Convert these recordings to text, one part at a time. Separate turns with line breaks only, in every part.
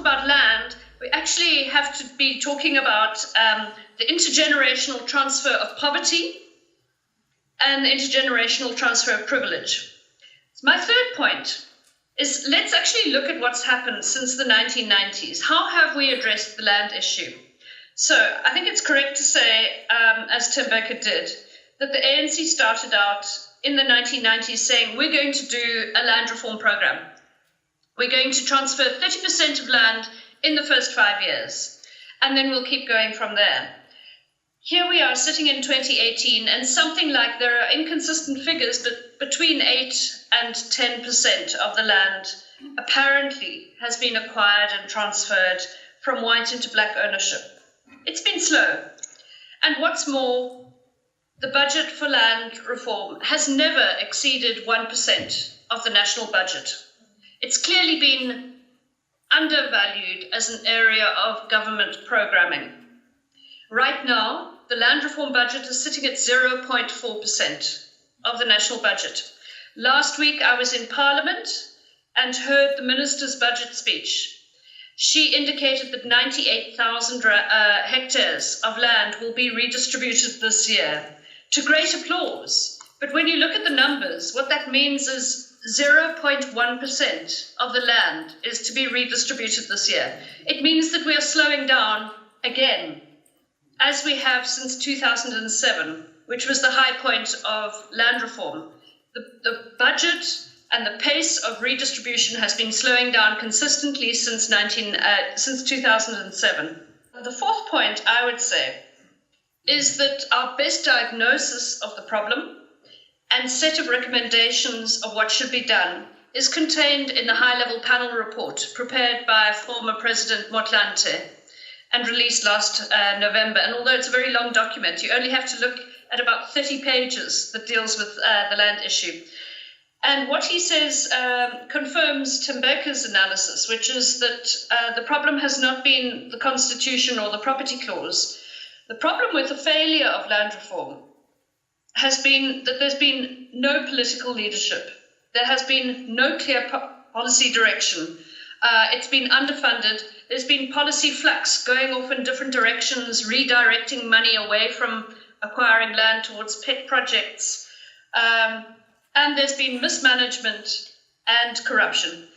about land, we actually have to be talking about the intergenerational transfer of poverty and the intergenerational transfer of privilege. So my third point is, let's actually look at what's happened since the 1990s. How have we addressed the land issue? So I think it's correct to say, as Thembeka did, that the ANC started out in the 1990s saying, we're going to do a land reform program. We're going to transfer 30% of land in the first 5 years, and then we'll keep going from there. Here we are sitting in 2018, and something like, there are inconsistent figures, but between 8 and 10% of the land apparently has been acquired and transferred from white into black ownership. It's been slow. And what's more, the budget for land reform has never exceeded 1% of the national budget. It's clearly been undervalued as an area of government programming. Right now, the land reform budget is sitting at 0.4% of the national budget. Last week, I was in Parliament and heard the Minister's budget speech. She indicated that 98,000 hectares of land will be redistributed this year, to great applause. But when you look at the numbers, what that means is 0.1% of the land is to be redistributed this year. It means that we are slowing down again, as we have since 2007, which was the high point of land reform. The budget and the pace of redistribution has been slowing down consistently since 2007. The fourth point, I would say, is that our best diagnosis of the problem and set of recommendations of what should be done is contained in the high-level panel report prepared by former President Motlanthe and released last November. And although it's a very long document, you only have to look at about 30 pages that deals with the land issue. And what he says confirms Thembeka's analysis, which is that the problem has not been the Constitution or the property clause. The problem with the failure of land reform has been that there's been no political leadership. There has been no clear policy direction. It's been underfunded. There's been policy flux going off in different directions, redirecting money away from acquiring land towards pet projects. And there's been mismanagement and corruption.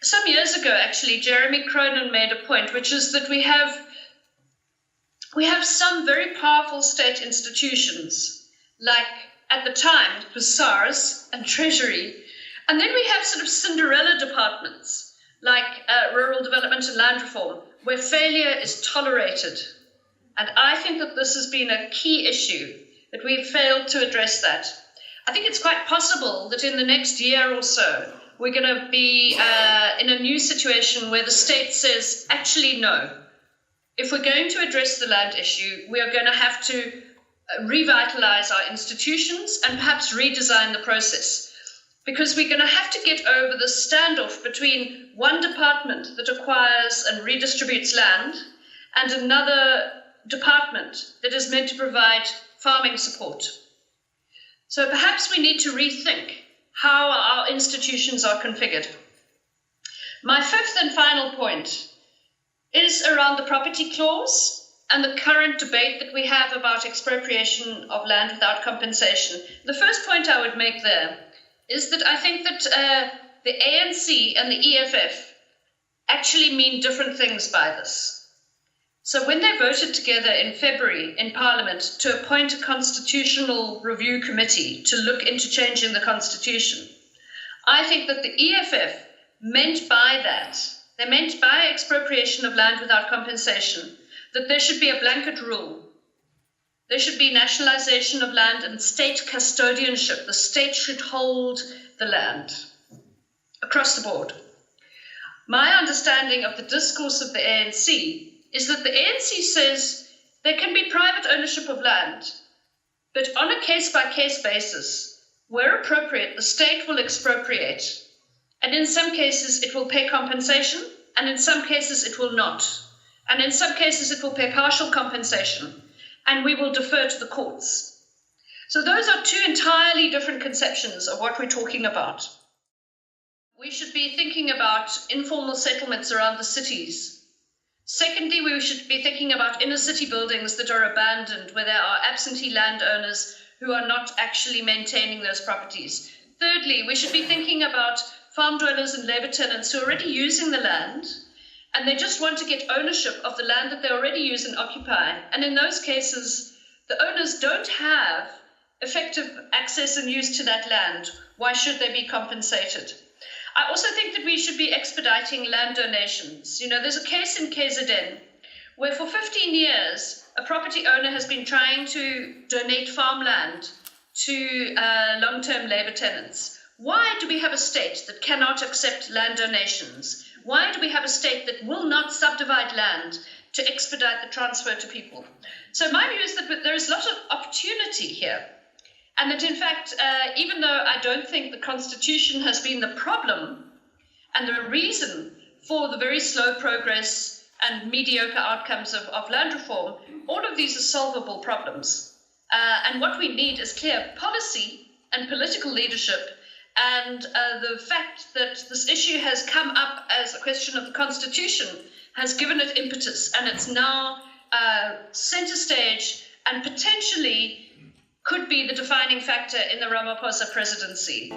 Some years ago, actually, Jeremy Cronin made a point, which is that we have some very powerful state institutions, like at the time it was SARS and Treasury, and then we have sort of Cinderella departments, like rural development and land reform, where failure is tolerated. And I think that this has been a key issue, that we've failed to address that. I think it's quite possible that in the next year or so, we're going to be in a new situation where the state says, actually, no. If we're going to address the land issue, we are going to have to revitalize our institutions and perhaps redesign the process. Because we're going to have to get over the standoff between one department that acquires and redistributes land and another department that is meant to provide farming support. So perhaps we need to rethink how our institutions are configured. My fifth and final point is around the property clause and the current debate that we have about expropriation of land without compensation. The first point I would make there is that I think that the ANC and the EFF actually mean different things by this. So when they voted together in February in Parliament to appoint a constitutional review committee to look into changing the constitution, I think that the EFF meant by that, they meant by expropriation of land without compensation, that there should be a blanket rule. There should be nationalization of land and state custodianship. The state should hold the land across the board. My understanding of the discourse of the ANC is that the ANC says there can be private ownership of land, but on a case-by-case basis, where appropriate, the state will expropriate. And in some cases, it will pay compensation, and in some cases, it will not. And in some cases, it will pay partial compensation, and we will defer to the courts. So those are two entirely different conceptions of what we're talking about. we should be thinking about informal settlements around the cities. Secondly, we should be thinking about inner city buildings that are abandoned, where there are absentee landowners who are not actually maintaining those properties. Thirdly, we should be thinking about farm dwellers and labor tenants who are already using the land, and they just want to get ownership of the land that they already use and occupy. And in those cases, the owners don't have effective access and use to that land. Why should they be compensated? I also think that we should be expediting land donations. You know, there's a case in KZN where for 15 years, a property owner has been trying to donate farmland to long-term labor tenants. Why do we have a state that cannot accept land donations? Why do we have a state that will not subdivide land to expedite the transfer to people? So my view is that there is a lot of opportunity here. And that, in fact, even though I don't think the Constitution has been the problem and the reason for the very slow progress and mediocre outcomes of land reform, all of these are solvable problems. And what we need is clear policy and political leadership. And the fact that this issue has come up as a question of the Constitution has given it impetus. And it's now center stage and potentially could be the defining factor in the Ramaphosa presidency.